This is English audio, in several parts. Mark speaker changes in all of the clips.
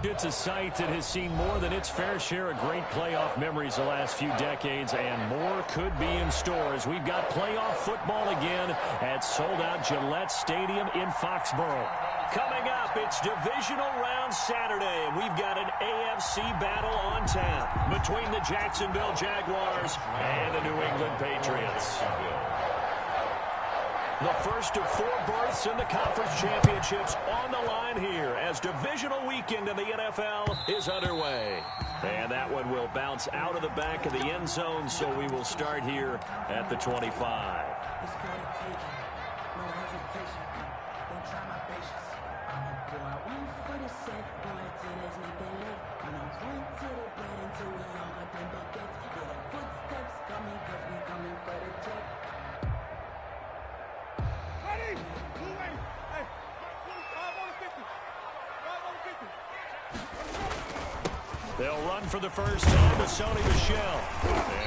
Speaker 1: It's a site that has seen more than its fair share of great playoff memories the last few decades, and more could be in store as we've got playoff football again at sold-out Gillette Stadium in Foxborough. Coming up, it's divisional round Saturday, and we've got an AFC battle on tap between the Jacksonville Jaguars and the New England Patriots. The first of 4 berths in the conference championships on the line here as divisional weekend in the NFL is underway. And that one will bounce out of the back of the end zone, so we will start here at the 25. They'll run for the first time to Sony Michel.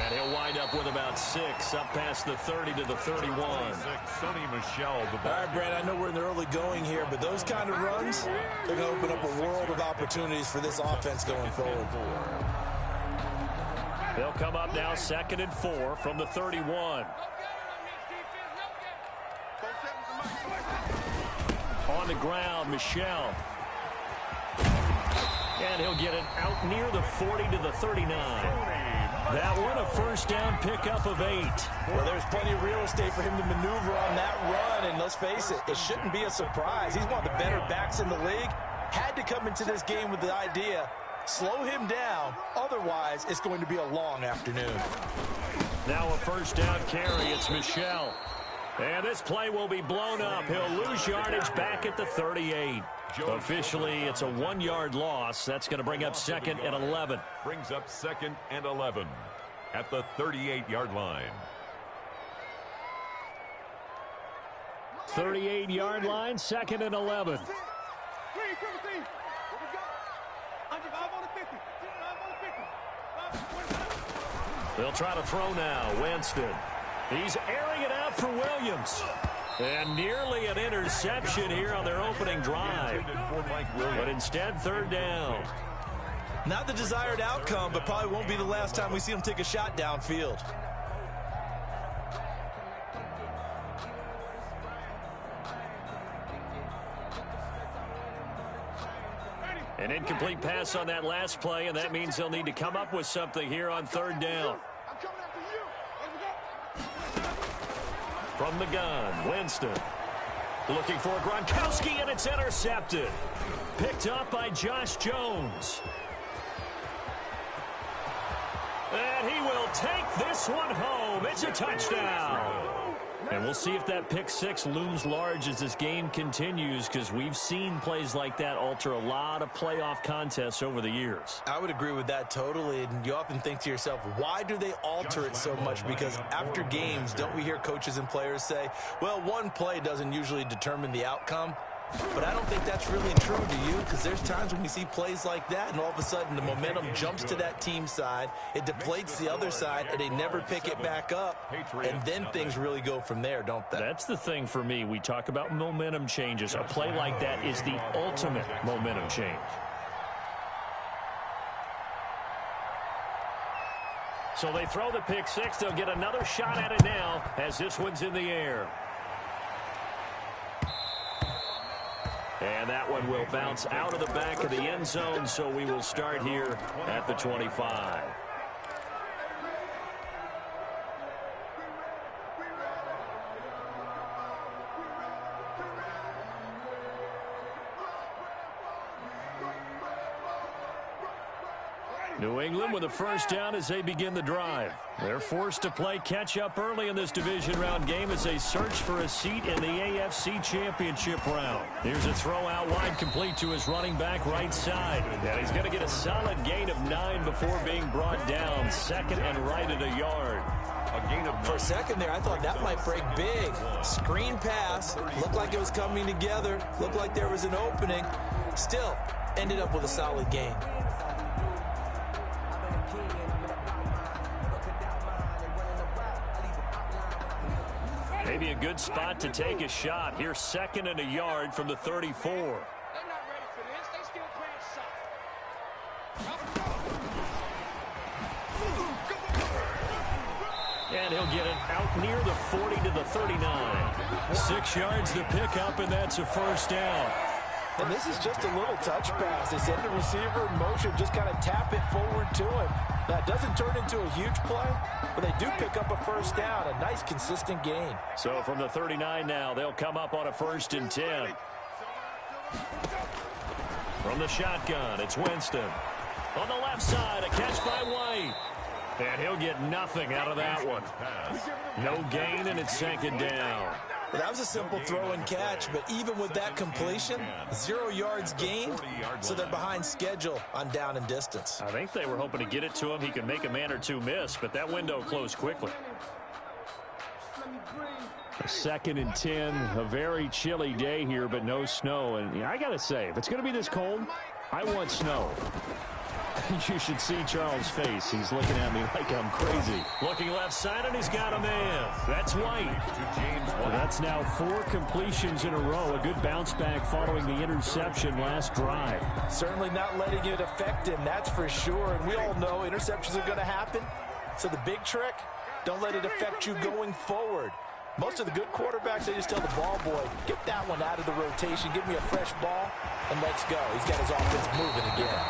Speaker 1: And he'll wind up with about 6, up past the 30 to the 31.
Speaker 2: Sony Michel.
Speaker 3: All right, Brad, I know we're in the early going here, but those kind of runs, they're going to open up a world of opportunities for this offense going forward.
Speaker 1: They'll come up now 2nd and 4 from the 31. On the ground, Michel. And he'll get it out near the 40 to the 39. That one a first down pickup of 8.
Speaker 3: Well, there's plenty of real estate for him to maneuver on that run, and let's face it, it shouldn't be a surprise. He's one of the better backs in the league. Had to come into this game with the idea, slow him down, otherwise it's going to be a long afternoon.
Speaker 1: Now a first down carry, it's Michel. And this play will be blown up. He'll lose yardage back at the 38. Officially, it's a 1-yard loss. That's going to bring up 2nd and 11.
Speaker 2: Brings up 2nd and 11 at the 38-yard line.
Speaker 1: 38-yard line, 2nd and 11. They'll try to throw now. Winston. He's airing it out for Williams. And nearly an interception here on their opening drive. But instead, 3rd down.
Speaker 3: Not the desired outcome, but probably won't be the last time we see him take a shot downfield.
Speaker 1: An incomplete pass on that last play, and that means they'll need to come up with something here on 3rd down. From the gun, Winston. Looking for Gronkowski, and it's intercepted. Picked up by Josh Jones. And he will take this one home. It's a touchdown. And we'll see if that pick 6 looms large as this game continues, because we've seen plays like that alter a lot of playoff contests over the years.
Speaker 3: I would agree with that totally, and you often think to yourself, why do they alter it so much? Because after games, don't we hear coaches and players say, well, one play doesn't usually determine the outcome? But I don't think that's really true, do you? Because there's times when we see plays like that, and all of a sudden the momentum jumps to that team side, it deflates the other side, and they never pick it back up, and then things really go from there, don't they?
Speaker 1: That's the thing for me. We talk about momentum changes. A play like that is the ultimate momentum change. So they throw the pick 6. They'll get another shot at it now as this one's in the air. And that one will bounce out of the back of the end zone, so we will start here at the 25. New England with a first down as they begin the drive. They're forced to play catch-up early in this division round game as they search for a seat in the AFC Championship round. Here's a throw out wide complete to his running back right side. And he's going to get a solid gain of 9 before being brought down. 2nd and right at a yard.
Speaker 3: For a second there, I thought that might break big. Screen pass. Looked like it was coming together. Looked like there was an opening. Still, ended up with a solid gain.
Speaker 1: Maybe a good spot to take a shot. Here's 2nd and a yard from the 34. And he'll get it out near the 40 to the 39. 6 yards to pick up, and that's a first down.
Speaker 3: And this is just a little touch pass. They send the receiver in motion, just kind of tap it forward to him. Now, it doesn't turn into a huge play, but they do pick up a first down, a nice, consistent gain.
Speaker 1: So from the 39 now, they'll come up on a 1st and 10. From the shotgun, it's Winston. On the left side, a catch by White. And he'll get nothing out of that one. No gain, and it's 2nd down.
Speaker 3: Well, that was a simple throw and catch, but even with that completion, 0 yards gained, so they're behind schedule on down and distance.
Speaker 1: I think they were hoping to get it to him. He could make a man or two miss, but that window closed quickly. 2nd and 10, a very chilly day here, but no snow. And I got to say, if it's going to be this cold, I want snow. You should see Charles' face. He's looking at me like I'm crazy. Looking left side, and he's got a man. That's White. That's now 4 completions in a row. A good bounce back following the interception last drive.
Speaker 3: Certainly not letting it affect him, that's for sure. And we all know interceptions are going to happen. So the big trick, don't let it affect you going forward. Most of the good quarterbacks, they just tell the ball boy, get that one out of the rotation, give me a fresh ball, and let's go. He's got his offense moving again.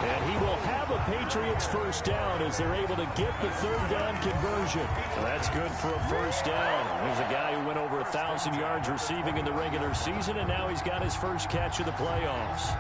Speaker 1: And he will have a Patriots first down as they're able to get the 3rd down conversion. So that's good for a first down. There's a guy who went over 1,000 yards receiving in the regular season, and now he's got his first catch of the playoffs.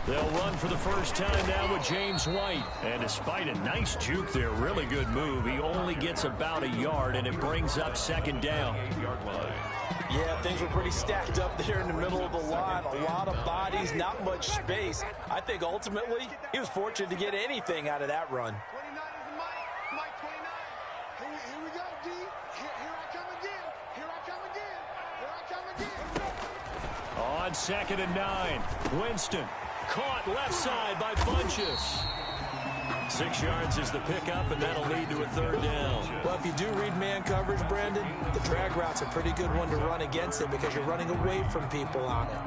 Speaker 1: They'll run for the first time now with James White. And despite a nice juke there, really good move, he only gets about a yard, and it brings up 2nd down.
Speaker 3: Yeah, things were pretty stacked up there in the middle of the line. A lot of bodies, not much space. I think ultimately he was fortunate to get anything out of that run.
Speaker 4: 29 is Mike 29. Here we go, D. Here I come again. Here I come again. Here I come again.
Speaker 1: On 2nd and 9, Winston. Caught left side by Funchess. 6 yards is the pickup, and that'll lead to a 3rd down.
Speaker 3: Well, if you do read man coverage, Brandon, the drag route's a pretty good one to run against it because you're running away from people on it.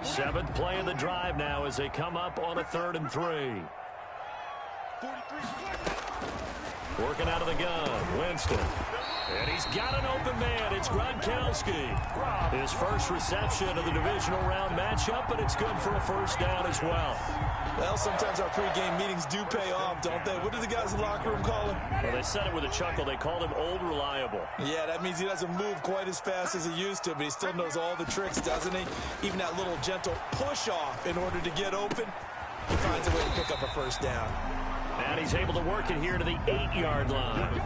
Speaker 1: 7th play of the drive now as they come up on a 3rd and 3. Working out of the gun, Winston. And he's got an open man. It's Gronkowski. His first reception of the divisional round matchup, and it's good for a first down as well.
Speaker 3: Well, sometimes our pregame meetings do pay off, don't they? What do the guys in the locker room call him?
Speaker 1: Well, they said it with a chuckle. They called him Old Reliable.
Speaker 3: Yeah, that means he doesn't move quite as fast as he used to, but he still knows all the tricks, doesn't he? Even that little gentle push-off in order to get open, he finds a way to pick up a first down.
Speaker 1: And he's able to work it here to the 8-yard line.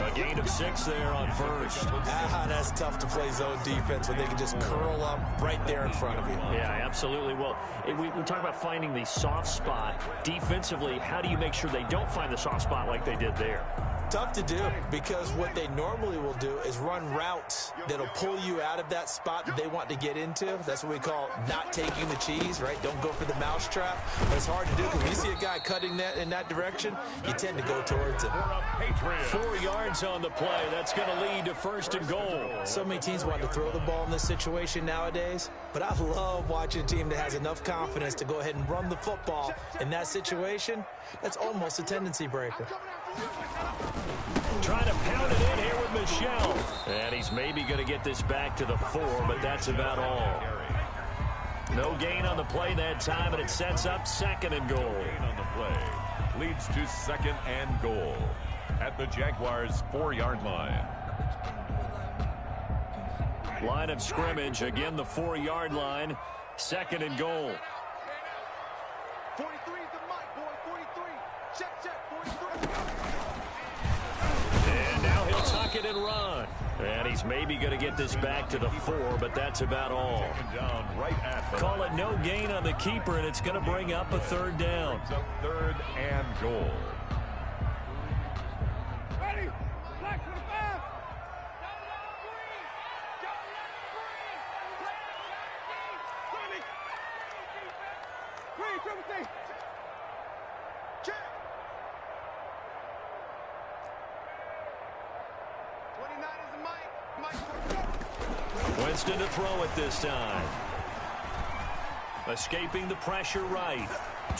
Speaker 1: A gain of 6 there on first.
Speaker 3: That's tough to play zone defense when they can just curl up right there in front of you.
Speaker 1: Yeah, absolutely. Well, we talk about finding the soft spot. Defensively, how do you make sure they don't find the soft spot like they did there?
Speaker 3: Tough to do because what they normally will do is run routes that'll pull you out of that spot that they want to get into. That's what we call not taking the cheese, right? Don't go for the mousetrap. But it's hard to do because when you see a guy cutting that in that direction, you tend to go towards it.
Speaker 1: 4 yards on the play. That's going to lead to 1st and goal.
Speaker 3: So many teams want to throw the ball in this situation nowadays, but I love watching a team that has enough confidence to go ahead and run the football in that situation. That's almost a tendency breaker.
Speaker 1: Trying to pound it in here with Michel. And he's maybe going to get this back to the 4, but that's about all. No gain on the play that time, and it sets up 2nd and goal.
Speaker 2: Gain on the play leads to 2nd and goal at the Jaguars' 4-yard line.
Speaker 1: Line of scrimmage, again the 4-yard line. 2nd and goal.
Speaker 4: 43 is the mic, boy. 43. Check, 43.
Speaker 1: And now he'll tuck it and run. And he's maybe going to get this back to the 4, but that's about all.
Speaker 2: Down right at the
Speaker 1: Call it no gain on the keeper, and it's going to bring up a 3rd down.
Speaker 2: It's a 3rd and goal.
Speaker 4: Ready? Black for the 5. Green, triple T. Check.
Speaker 1: Winston to throw it this time. Escaping the pressure right.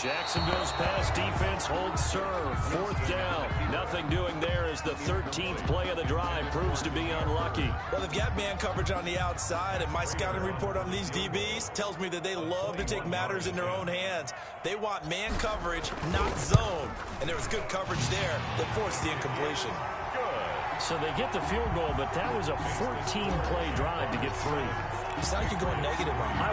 Speaker 1: Jacksonville's pass defense holds serve. Fourth down. Nothing doing there as the 13th play of the drive proves to be unlucky.
Speaker 3: Well, they've got man coverage on the outside, and my scouting report on these DBs tells me that they love to take matters in their own hands. They want man coverage, not zone. And there was good coverage there that forced the incompletion.
Speaker 1: So they get the field goal, but that was a 14-play drive to get 3.
Speaker 3: You sound like you're going negative on me.
Speaker 1: I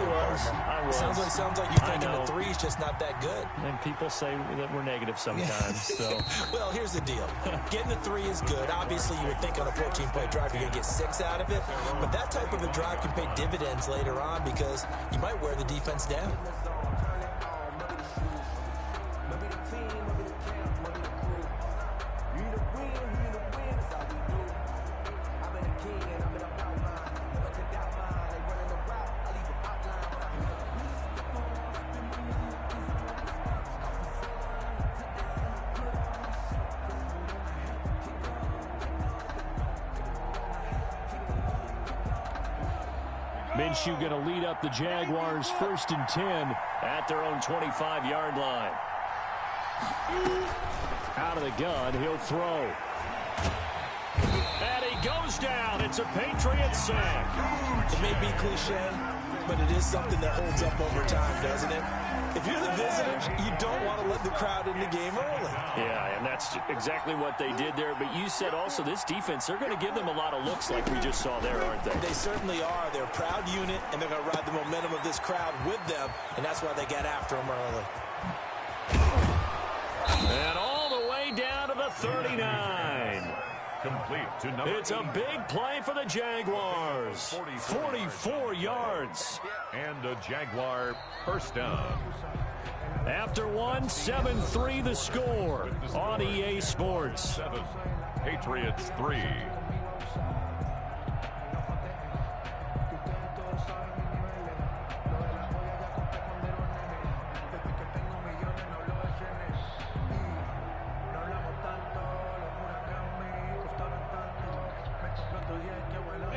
Speaker 1: was.
Speaker 3: Sounds like you're thinking the 3's just not that good.
Speaker 1: And people say that we're negative sometimes. So.
Speaker 3: Well, here's the deal. Getting the 3 is good. Obviously, you would think on a 14-play drive you're going to get 6 out of it. But that type of a drive can pay dividends later on because you might wear the defense down.
Speaker 1: Minshew going to lead up the Jaguars 1st and 10 at their own 25-yard line. Out of the gun, he'll throw. And he goes down. It's a Patriots sack.
Speaker 3: It may be cliche, but it is something that holds up over time, doesn't it? If you're the visitors, you don't want to let the crowd in the game early.
Speaker 1: Yeah, and that's exactly what they did there. But you said also this defense, they're going to give them a lot of looks like we just saw there, aren't they?
Speaker 3: They certainly are. They're a proud unit, and they're going to ride the momentum of this crowd with them, and that's why they got after them early.
Speaker 1: And all the way down to the 39.
Speaker 2: Complete to number
Speaker 1: It's a big play for the Jaguars. 44 yards.
Speaker 2: And a Jaguar first down.
Speaker 1: After one, 7-3 the score on EA Sports.
Speaker 2: 7. Patriots 3.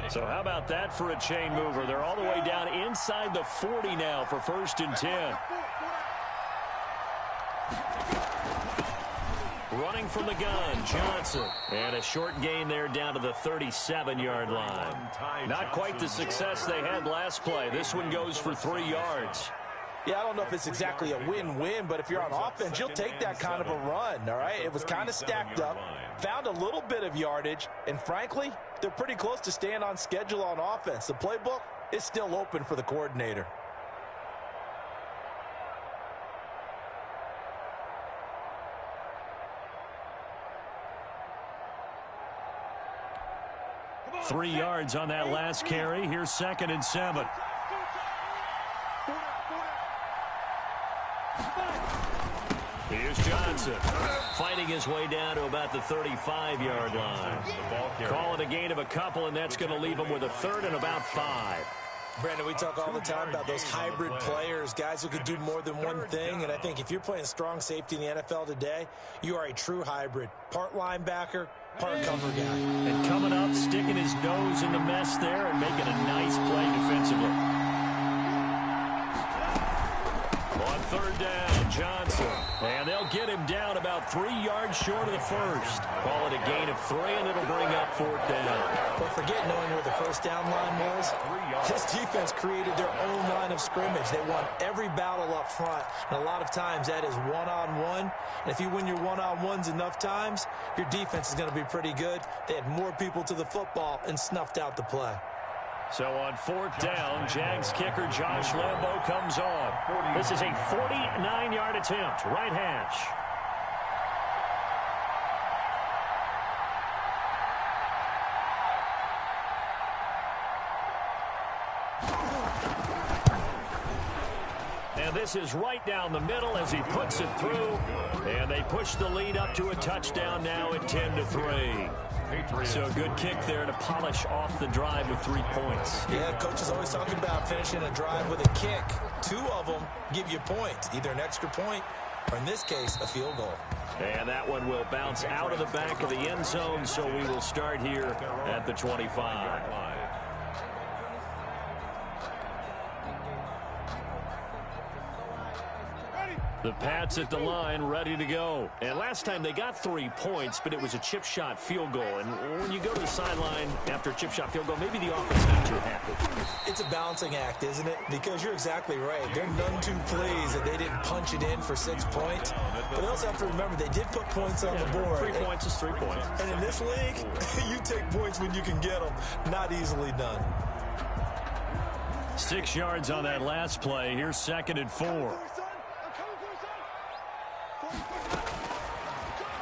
Speaker 1: So how about that for a chain mover? They're all the way down inside the 40 now for 1st and 10. Running from the gun, Johnson. And a short gain there down to the 37-yard line. Not quite the success they had last play. This one goes for 3 yards.
Speaker 3: Yeah, I don't know if it's exactly a win-win, but if you're on offense, you'll take that kind of a run, all right? It was kind of stacked up, found a little bit of yardage, and frankly, they're pretty close to staying on schedule on offense. The playbook is still open for the coordinator.
Speaker 1: Three yards on that last carry. Here's 2nd and 7. Here's Johnson fighting his way down to about the 35-yard line. Call it a gain of a couple, and that's going to leave him with a 3rd and about 5.
Speaker 3: Brandon, we talk all the time about those hybrid players, guys who can do more than one thing, and I think if you're playing strong safety in the NFL today, you are a true hybrid. Part linebacker, part cover guy.
Speaker 1: And coming up, sticking his nose in the mess there and making a nice play defensively. On 3rd down, Johnson. And they'll get him down about 3 yards short of the 1st. Call it a gain of 3, and it'll bring up 4th down.
Speaker 3: But forget knowing where the 1st down line was. This defense created their own line of scrimmage. They won every battle up front. And a lot of times that is one-on-one. And if you win your one-on-ones enough times, your defense is going to be pretty good. They had more people to the football and snuffed out the play.
Speaker 1: So on 4th down, Jags kicker Josh Lambo comes on. This is a 49-yard attempt, right hash. And this is right down the middle as he puts it through. And they push the lead up to a touchdown now at 10-3. So a good kick there to polish off the drive with 3 points.
Speaker 3: Yeah, coach is always talking about finishing a drive with a kick. 2 of them give you points, either an extra point or, in this case, a field goal.
Speaker 1: And that one will bounce out of the back of the end zone, so we will start here at the 25. The Pats at the line, ready to go. And last time they got 3 points, but it was a chip shot field goal. And when you go to the sideline after a chip shot field goal, maybe the offense not too happy.
Speaker 3: It's a balancing act, isn't it? Because you're exactly right. They're none too pleased that they didn't punch it in for 6 points. But they also have to remember they did put points on the board.
Speaker 1: 3 points is 3 points.
Speaker 3: And in this league, you take points when you can get them. Not easily done.
Speaker 1: 6 yards on that last play. Here's 2nd and 4.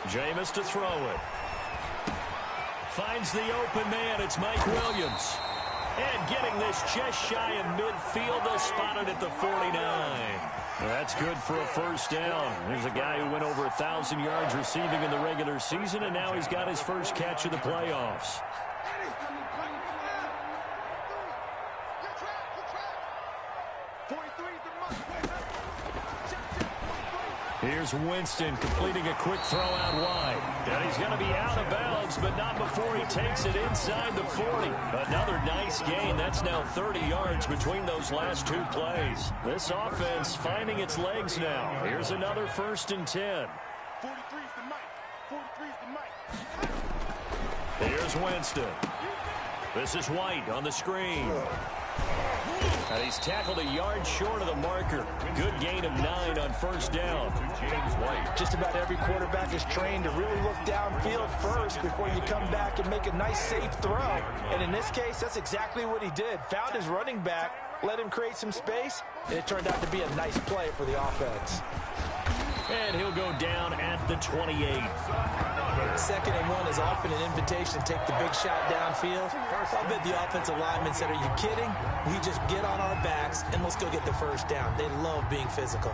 Speaker 1: Jameis to throw it. Finds the open man. It's Mike Williams. And getting this just shy of midfield. They'll spot it at the 49. That's good for a first down. There's a guy who went over 1,000 yards receiving in the regular season, and now he's got his first catch of the playoffs. Here's Winston completing a quick throw out wide. And he's going to be out of bounds, but not before he takes it inside the 40. Another nice gain. That's now 30 yards between those last 2 plays. This offense finding its legs now. Here's another 1st and 10.
Speaker 4: 43's the mic. 43's the mic.
Speaker 1: Here's Winston. This is White on the screen. And he's tackled a yard short of the marker. Good gain of 9 on first down.
Speaker 3: Just about every quarterback is trained to really look downfield first before you come back and make a nice, safe throw. And in this case, that's exactly what he did. Found his running back, let him create some space, and it turned out to be a nice play for the offense.
Speaker 1: And he'll go down at the 28.
Speaker 3: 2nd and 1 is often an invitation to take the big shot downfield. I'll bet the offensive lineman said, are you kidding? We just get on our backs and let's go get the first down. They love being physical.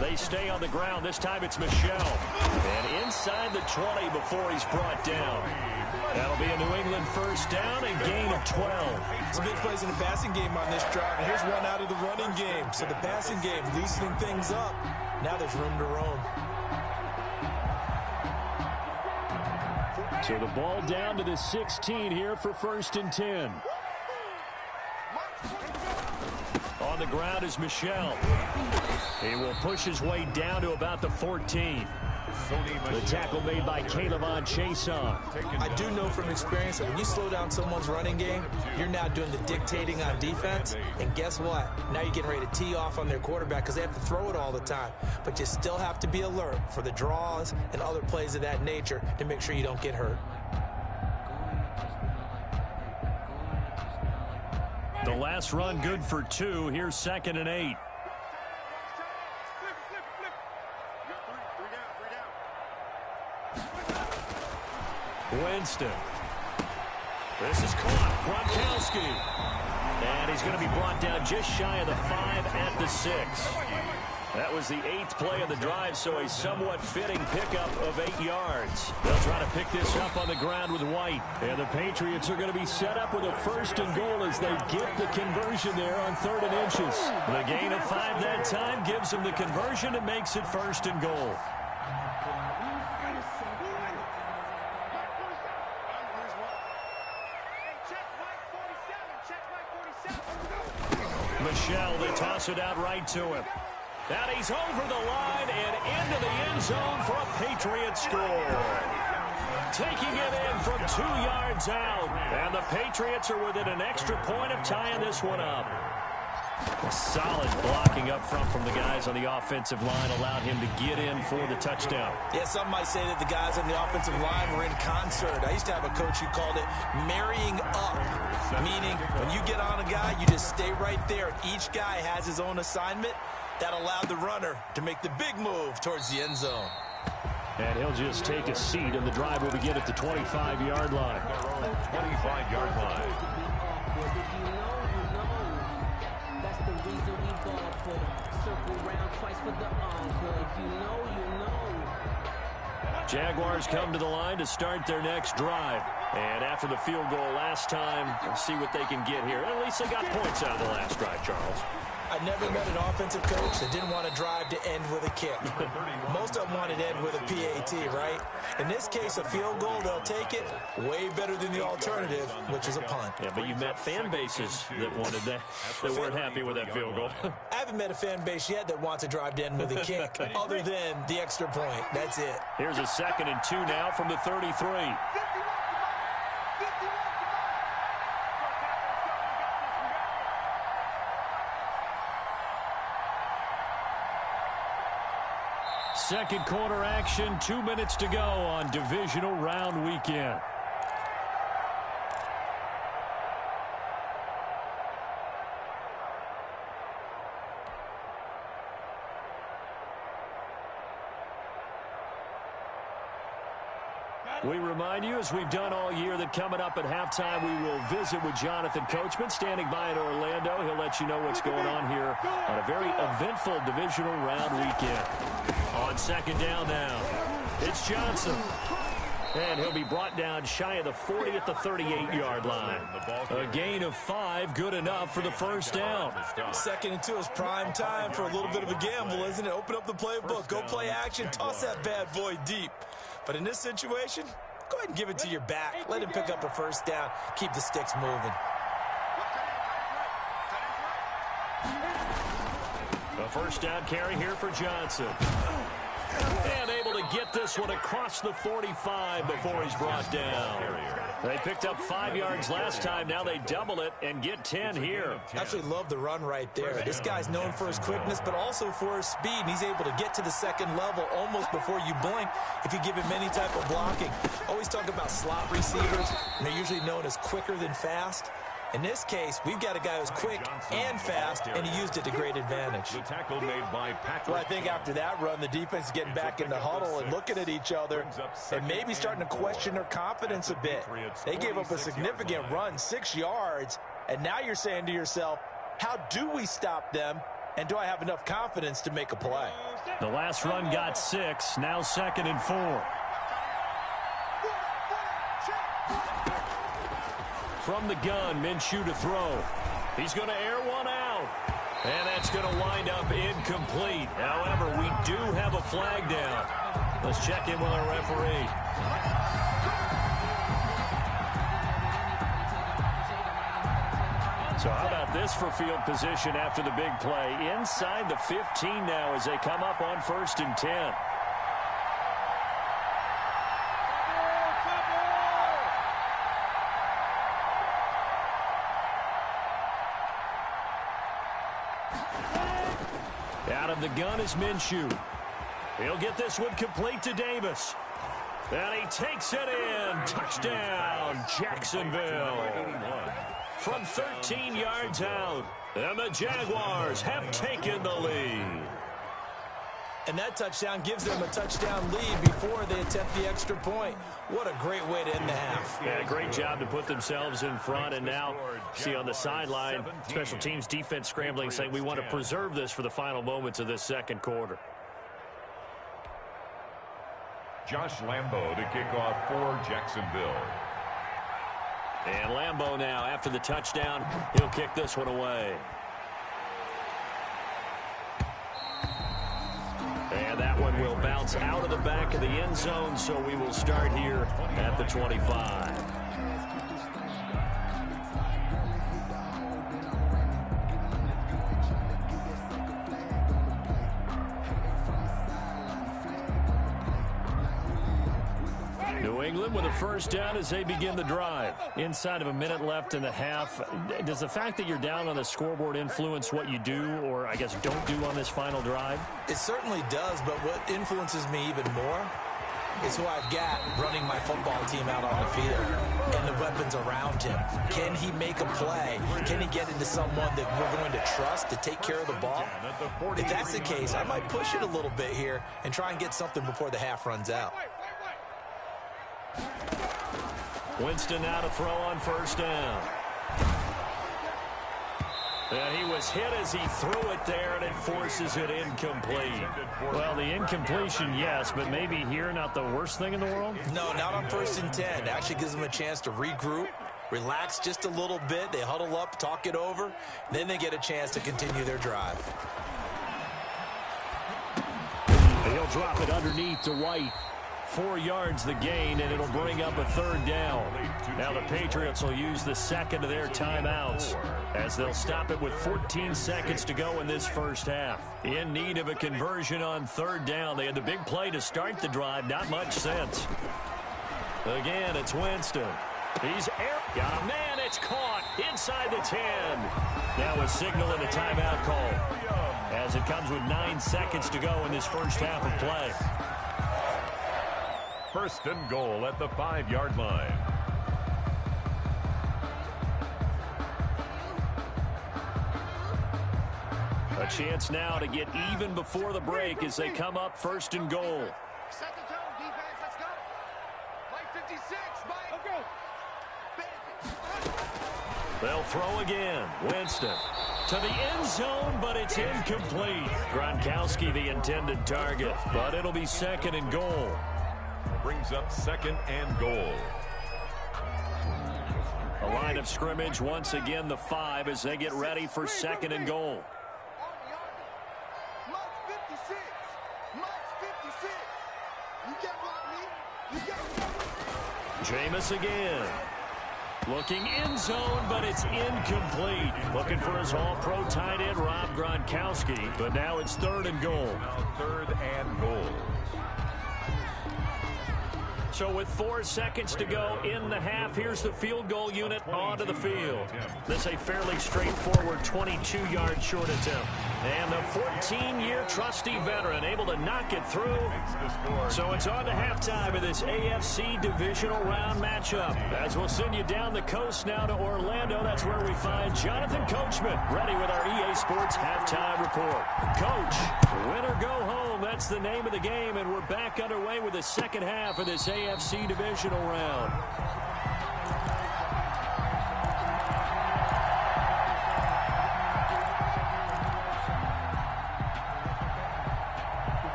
Speaker 1: They stay on the ground. This time it's Michelle. And inside the 20 before he's brought down. That'll be a New England first down and gain of 12.
Speaker 3: Some big plays in the passing game on this drive. And here's one out of the running game. So the passing game loosening things up. Now there's room to roam.
Speaker 1: So the ball down to the 16 here for 1st and 10. On the ground is Michelle. He will push his way down to about the 14. The tackle made by Calebon Chason.
Speaker 3: I do know from experience that when you slow down someone's running game, you're now doing the dictating on defense. And guess what? Now you're getting ready to tee off on their quarterback because they have to throw it all the time. But you still have to be alert for the draws and other plays of that nature to make sure you don't get hurt.
Speaker 1: The last run good for 2. Here's 2nd and 8. Winston. This is caught. Gronkowski. And he's going to be brought down just shy of the 5 at the 6. That was the 8th play of the drive, so a somewhat fitting pickup of 8 yards. They'll try to pick this up on the ground with White. And the Patriots are going to be set up with a 1st and goal as they get the conversion there on 3rd and inches. The gain of 5 that time gives them the conversion and makes it 1st and goal. Michelle, they toss it out right to him. And he's over the line and into the end zone for a Patriot score. Taking it in from 2 yards out. And the Patriots are within an extra point of tying this one up. A solid blocking up front from the guys on the offensive line allowed him to get in for the touchdown.
Speaker 3: Yeah, some might say that the guys on the offensive line were in concert. I used to have a coach who called it marrying up, meaning when you get on a guy, you just stay right there. Each guy has his own assignment. That allowed the runner to make the big move towards the end zone.
Speaker 1: And he'll just take a seat, and the drive will begin at the 25-yard line.
Speaker 2: 25-yard line.
Speaker 1: Jaguars come to the line to start their next drive. And after the field goal last time, we'll see what they can get here. At least they got points out of the last drive, Charles.
Speaker 3: I never met an offensive coach that didn't want to drive to end with a kick. Most of them wanted to end with a PAT, right? In this case, a field goal, they'll take it. Way better than the alternative, which is a punt.
Speaker 1: Yeah, but you met fan bases that wanted that, that weren't happy with that field goal.
Speaker 3: I haven't met a fan base yet that wants to drive to end with a kick, other than the extra point. That's it.
Speaker 1: Here's a 2nd and 2 now from the 33. Second quarter action, 2 minutes to go on divisional round weekend. We remind you, as we've done all year, that coming up at halftime, we will visit with Jonathan Coachman, standing by in Orlando. He'll let you know what's going on here on a very eventful divisional round weekend. On 2nd down now, it's Johnson. And he'll be brought down shy of the 40 at the 38-yard line. A gain of 5, good enough for the first down.
Speaker 3: 2nd and 2 is prime time for a little bit of a gamble, isn't it? Open up the playbook, go play action, toss that bad boy deep. But in this situation, go ahead and give it to your back. Let him pick up a first down. Keep the sticks moving.
Speaker 1: A first down carry here for Johnson. And able to get this one across the 45 before he's brought down. They picked up 5 yards last time. Now they double it and get 10 here.
Speaker 3: Absolutely love the run right there. This guy's known for his quickness, but also for his speed. And he's able to get to the second level almost before you blink if you give him any type of blocking. Always talk about slot receivers, and they're usually known as quicker than fast. In this case, we've got a guy who's quick and fast, and he used it to great advantage.
Speaker 2: The tackle made by Patrick.
Speaker 3: Well, I think after that run, the defense is getting back in the huddle and looking at each other and maybe starting to question their confidence a bit. They gave up a significant run, 6 yards, and now you're saying to yourself, how do we stop them, and do I have enough confidence to make a play?
Speaker 1: The last run got 6, now 2nd and 4. From the gun, Minshew to throw. He's going to air one out. And that's going to wind up incomplete. However, we do have a flag down. Let's check in with our referee. So how about this for field position after the big play? Inside the 15 now as they come up on 1st and 10. Out of the gun is Minshew. He'll get this one complete to Davis. And he takes it in. Touchdown, Jacksonville. From 13 yards out. And the Jaguars have taken the lead.
Speaker 3: And that touchdown gives them a touchdown lead before they attempt the extra point. What a great way to end the half.
Speaker 1: Yeah, great job to put themselves in front. And now, see on the sideline, special teams defense scrambling, saying we want to preserve this for the final moments of this second quarter.
Speaker 2: Josh Lambo to kick off for Jacksonville.
Speaker 1: And Lambo now, after the touchdown, he'll kick this one away. And that one will bounce out of the back of the end zone, so we will start here at the 25. New England with a first down as they begin the drive. Inside of a minute left in the half. Does the fact that you're down on the scoreboard influence what you do, or I guess don't do on this final drive?
Speaker 3: It certainly does, but what influences me even more is who I've got running my football team out on the field and the weapons around him. Can he make a play? Can he get into someone that we're going to trust to take care of the ball? If that's the case, I might push it a little bit here and try and get something before the half runs out.
Speaker 1: Winston now to throw on first down. And he was hit as he threw it there, and it forces it incomplete. Well, the incompletion, yes, but maybe here not the worst thing in the world?
Speaker 3: No, not on 1st and 10. It actually gives them a chance to regroup, relax just a little bit. They huddle up, talk it over. Then they get a chance to continue their drive.
Speaker 1: He'll drop it underneath to White. 4 yards the gain, and it'll bring up a 3rd down. Now the Patriots will use the second of their timeouts as they'll stop it with 14 seconds to go in this first half. In need of a conversion on 3rd down. They had the big play to start the drive. Not much sense. Again, it's Winston. He's got a man. It's caught inside the 10. Now a signal and a timeout call as it comes with 9 seconds to go in this first half of play.
Speaker 2: 1st and goal at the 5-yard line.
Speaker 1: A chance now to get even before the break as they come up 1st and goal.
Speaker 4: Set the tone, defense. Let's go. Play 56, Mike.
Speaker 1: They'll throw again. Winston to the end zone, but it's incomplete. Gronkowski the intended target, but it'll be 2nd and goal.
Speaker 2: Brings up 2nd and goal.
Speaker 1: A line of scrimmage once again the 5 as they get ready for 2nd and goal.
Speaker 4: Mark 56. Mark 56. You can't block me. You can't.
Speaker 1: Jameis again. Looking end zone, but it's incomplete. Looking for his all-pro tight end, Rob Gronkowski. But now it's 3rd and goal.
Speaker 2: Now 3rd and goal.
Speaker 1: So with 4 seconds to go in the half, here's the field goal unit onto the field. This a fairly straightforward 22-yard short attempt. And the 14-year trusty veteran able to knock it through. So it's on to halftime of this AFC divisional round matchup. As we'll send you down the coast now to Orlando, that's where we find Jonathan Coachman ready with our EA Sports halftime report. Coach, win or go home, that's the name of the game, and we're back underway with the second half of this AFC divisional round.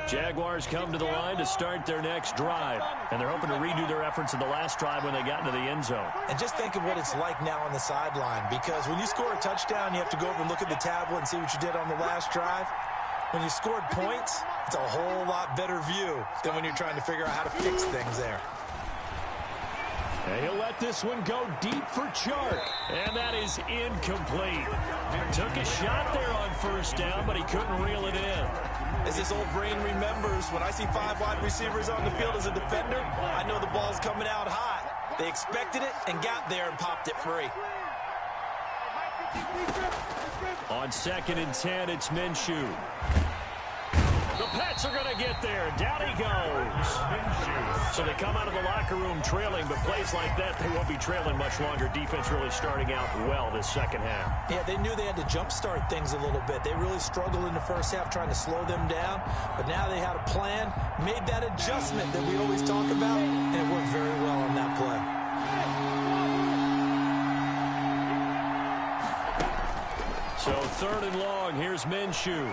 Speaker 1: Jaguars come to the line to start their next drive, and they're hoping to redo their efforts in the last drive when they got into the end zone.
Speaker 3: And just think of what it's like now on the sideline, because when you score a touchdown, you have to go over and look at the tablet and see what you did on the last drive. When you scored points, it's a whole lot better view than when you're trying to figure out how to fix things there.
Speaker 1: And he'll let this one go deep for Chark, and that is incomplete. Took a shot there on first down, but he couldn't reel it in.
Speaker 3: As this old brain remembers, when I see 5 wide receivers on the field as a defender, I know the ball's coming out hot. They expected it and got there and popped it free.
Speaker 1: On 2nd and 10, it's Minshew. The Pats are going to get there. Down he goes. So they come out of the locker room trailing, but plays like that, they won't be trailing much longer. Defense really starting out well this second half.
Speaker 3: Yeah, they knew they had to jumpstart things a little bit. They really struggled in the first half trying to slow them down, but now they had a plan, made that adjustment that we always talk about, and it worked very well on that play.
Speaker 1: So 3rd and long, here's Minshew.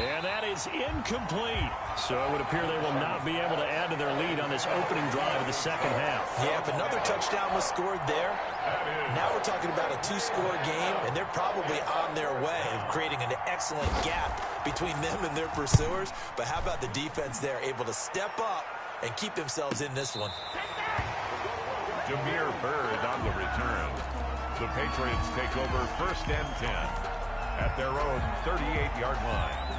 Speaker 1: And that is incomplete. So it would appear they will not be able to add to their lead on this opening drive of the second half.
Speaker 3: Yeah, if another touchdown was scored there, now we're talking about a 2-score game, and they're probably on their way of creating an excellent gap between them and their pursuers. But how about the defense there, able to step up and keep themselves in this one?
Speaker 2: Jameer Byrd on the return. The Patriots take over 1st and 10 at their own 38-yard line.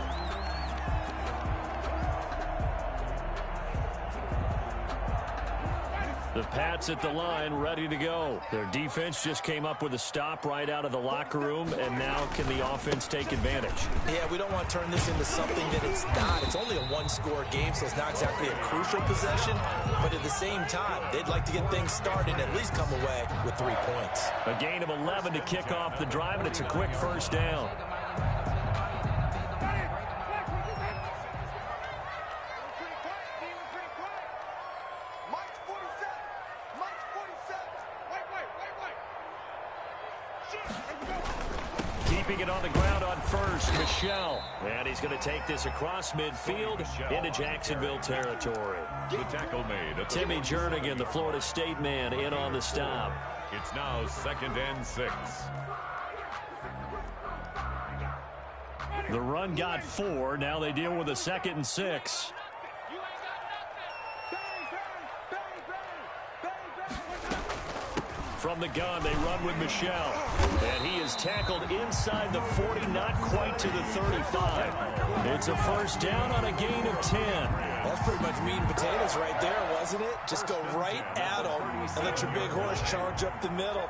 Speaker 1: The The Pats at the line, ready to go. Their defense just came up with a stop right out of the locker room, and now can the offense take advantage?
Speaker 3: Yeah, we don't want to turn this into something that it's not. It's only a one-score game, so it's not exactly a crucial possession. But at the same time, they'd like to get things started and at least come away with 3 points.
Speaker 1: A gain of 11 to kick off the drive, and it's a quick first down. Keeping it on the ground on first, Michelle. And he's going to take this across midfield into Jacksonville territory.
Speaker 2: The tackle made.
Speaker 1: Timmy Jernigan, the Florida State man, in on the stop.
Speaker 2: It's now 2nd and 6.
Speaker 1: The run got 4. Now they deal with a 2nd and 6. From the gun, they run with Michelle. And he is tackled inside the 40, not quite to the 35. It's a first down on a gain of 10.
Speaker 3: That's pretty much meat and potatoes right there, wasn't it? Just go right at them and let your big horse charge up the middle.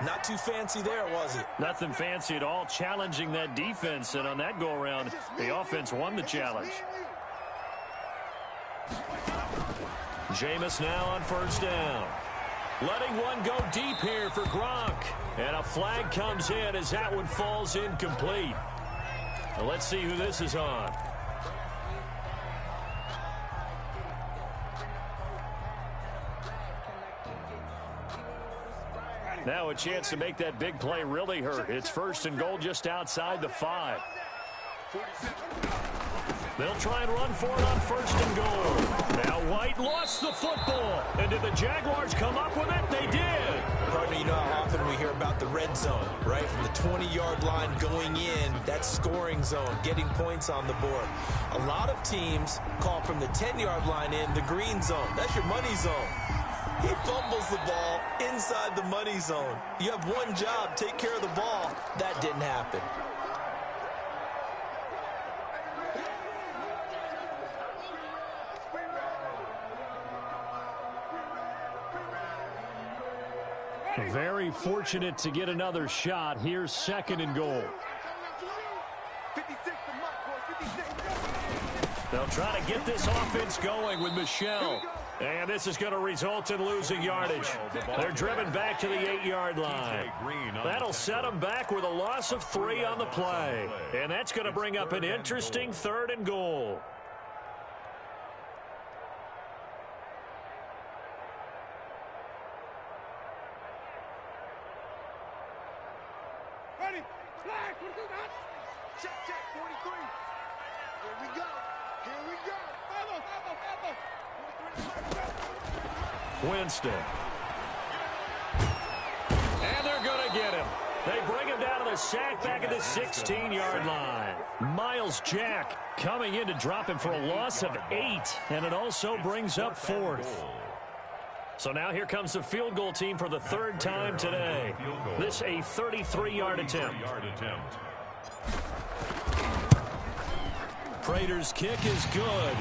Speaker 3: Not too fancy there, was it?
Speaker 1: Nothing fancy at all, challenging that defense. And on that go-around, the offense won the challenge. Jameis now on first down. Letting one go deep here for Gronk. And a flag comes in as that one falls incomplete. Well, let's see who this is on. Now a chance to make that big play really hurt. It's 1st and goal just outside the 5. They'll try and run for it on 1st and goal. Now White lost the football. And did the Jaguars come up with it? They did.
Speaker 3: Partner, you know how often we hear about the red zone, right? From the 20-yard line going in, that scoring zone, getting points on the board. A lot of teams call from the 10-yard line in the green zone. That's your money zone. He fumbles the ball inside the money zone. You have one job, take care of the ball. That didn't happen.
Speaker 1: Very fortunate to get another shot. Here's 2nd and goal. They'll try to get this offense going with Michelle. And this is going to result in losing yardage. They're driven back to the 8-yard line. That'll set them back with a loss of 3 on the play. And that's going to bring up an interesting 3rd and goal.
Speaker 4: Ready? Flag, 43. Check, 43. Here we go. Here we go.
Speaker 1: Winston. And they're going to get him. They bring him down to the sack back at the 16-yard line. Miles Jack coming in to drop him for a loss of 8. And it also brings up 4th. So now here comes the field goal team for the 3rd time today. This a 33-yard attempt. Prater's kick is good.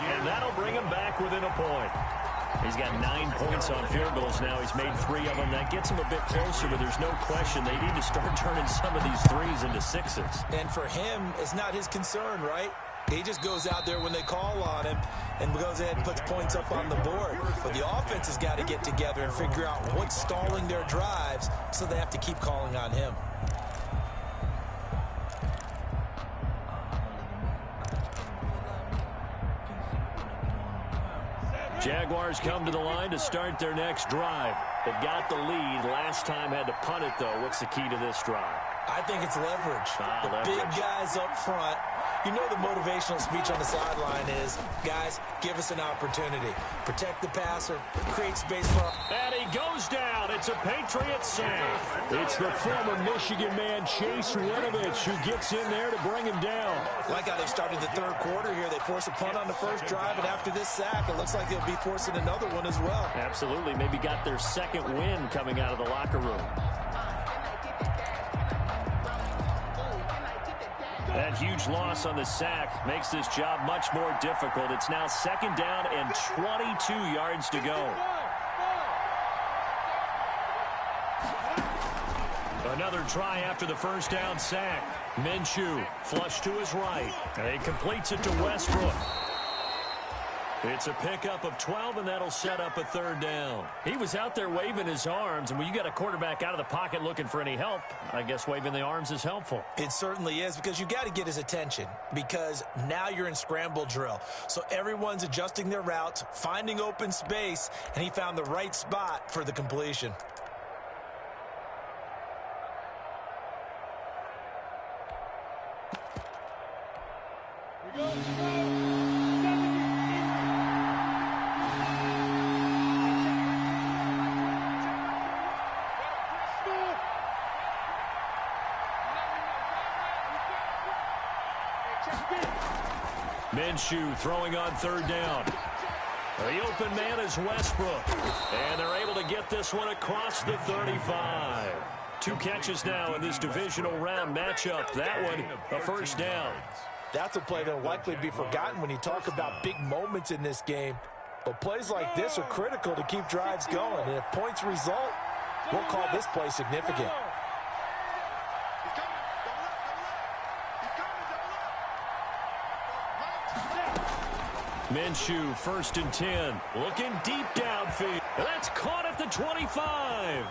Speaker 1: And that'll bring him back within a point. He's got 9 points on field goals now. He's made 3 of them. That gets him a bit closer, but there's no question they need to start turning some of these 3s into 6s.
Speaker 3: And for him, it's not his concern, right? He just goes out there when they call on him and goes ahead and puts points up on the board. But the offense has got to get together and figure out what's stalling their drives, so they have to keep calling on him.
Speaker 1: Jaguars come to the line to start their next drive. They've got the lead. Last time had to punt it, though. What's the key to this drive?
Speaker 3: I think it's leverage. The big guys up front. You know the motivational speech on the sideline is, guys, give us an opportunity. Protect the passer, create space for...
Speaker 1: And he goes down. It's a Patriot sack. It's the former Michigan man, Chase Winovich, who gets in there to bring him down.
Speaker 3: Like how they started the 3rd quarter here. They force a punt on the first drive, and after this sack, it looks like they'll be forcing another one as well.
Speaker 1: Absolutely. Maybe got their 2nd win coming out of the locker room. That huge loss on the sack makes this job much more difficult. It's now 2nd down and 22 yards to go. Another try after the first down sack. Minshew flush to his right. And he completes it to Westbrook. It's a pickup of 12, and that'll set up a third down. He was out there waving his arms, and when you got a quarterback out of the pocket looking for any help, I guess waving the arms is helpful.
Speaker 3: It certainly is, because you got to get his attention, because now you're in scramble drill. So everyone's adjusting their routes, finding open space, and he found the right spot for the completion.
Speaker 1: Minshew throwing on third down. The open man is Westbrook. And they're able to get this one across the 35. 2 catches now in this divisional round matchup. That one, a first down.
Speaker 3: That's a play that will likely be forgotten when you talk about big moments in this game. But plays like this are critical to keep drives going. And if points result, we'll call this play significant.
Speaker 1: Minshew, 1st and 10. Looking deep downfield. That's caught at the 25.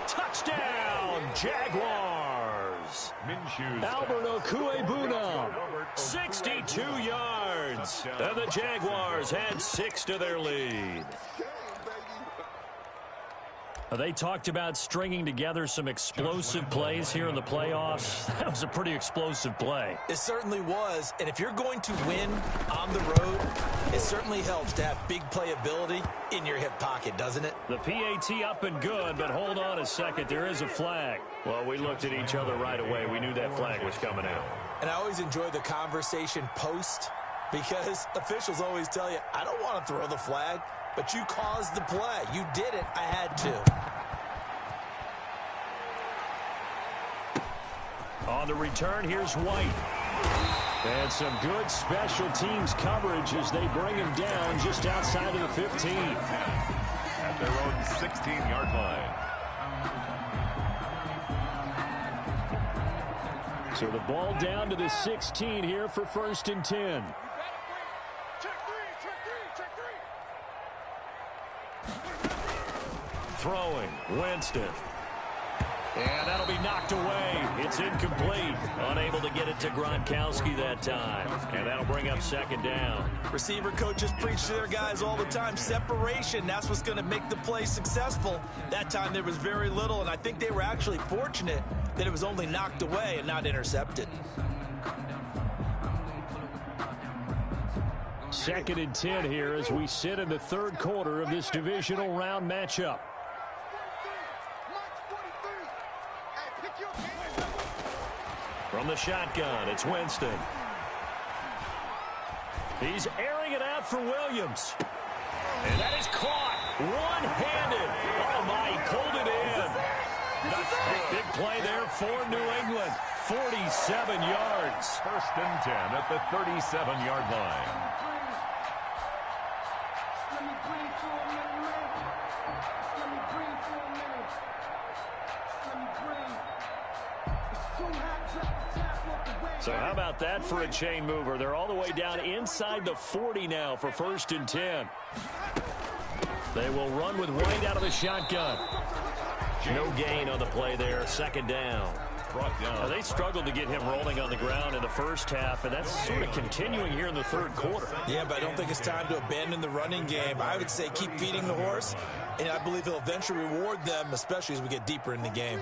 Speaker 1: Touchdown, Jaguars. Albert Okuebuna, 62 yards. And the Jaguars had 6 to their lead. They talked about stringing together some explosive plays here in the playoffs. That was a pretty explosive play.
Speaker 3: It certainly was. And if you're going to win on the road, it certainly helps to have big playability in your hip pocket, doesn't it?
Speaker 1: The PAT up and good, but hold on a second. There is a flag. Well, we looked at each other right away. We knew that flag was coming out.
Speaker 3: And I always enjoy the conversation post, because officials always tell you, I don't want to throw the flag, but you caused the play. You did it. I had to.
Speaker 1: On the return, here's White. And some good special teams coverage as they bring him down just outside of the 15.
Speaker 2: At their own 16-yard line.
Speaker 1: So the ball down to the 16 here for 1st and 10. Throwing, Winston. And that'll be knocked away. It's incomplete. Unable to get it to Gronkowski that time. And that'll bring up 2nd down.
Speaker 3: Receiver coaches preach to their guys all the time. Separation, that's what's going to make the play successful. That time there was very little, and I think they were actually fortunate that it was only knocked away and not intercepted.
Speaker 1: 2nd and 10 here as we sit in the 3rd quarter of this divisional round matchup. From the shotgun, it's Winston. He's airing it out for Williams. And that is caught one-handed. Oh, my, he pulled it in. Big play there for New England. 47 yards.
Speaker 2: 1st and 10 at the 37-yard line.
Speaker 1: So how about that for a chain mover? They're all the way down inside the 40 now for 1st and 10. They will run with White out of the shotgun. No gain on the play there. 2nd down. Now, they struggled to get him rolling on the ground in the first half, and that's sort of continuing here in the 3rd quarter.
Speaker 3: Yeah, but I don't think it's time to abandon the running game. I would say keep feeding the horse, and I believe he'll eventually reward them, especially as we get deeper in the game.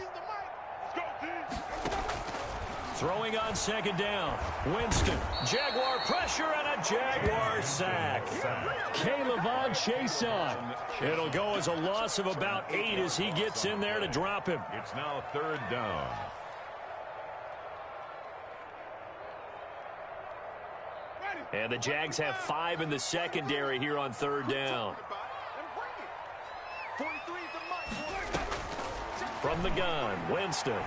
Speaker 1: Throwing on 2nd down. Winston. Jaguar pressure and a Jaguar sack. K'Lavon Chaisson. It'll go as a loss of about 8 as he gets in there to drop him.
Speaker 2: It's now 3rd down.
Speaker 1: And the Jags have 5 in the secondary here on 3rd down. From the gun, Winston.